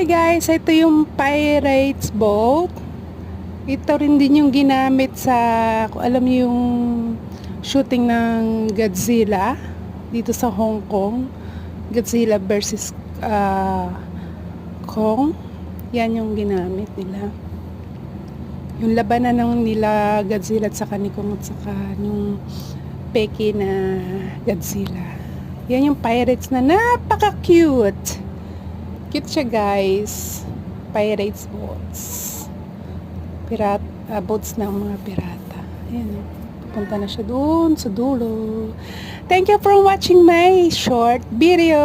Hi guys, ito yung Pirates boat. Ito rin din yung ginamit sa, kung alam niyo yung shooting ng Godzilla dito sa Hong Kong. Godzilla versus Kong. Yan yung ginamit nila. Yung labanan ng nila Godzilla at saka ni Kong at saka yung peki na Godzilla. Yan yung Pirates na napaka-cute. Cute siya guys. Pirates boats. Boats ng mga pirata. Ayan. Punta na siya doon sa dulo. Thank you for watching my short video.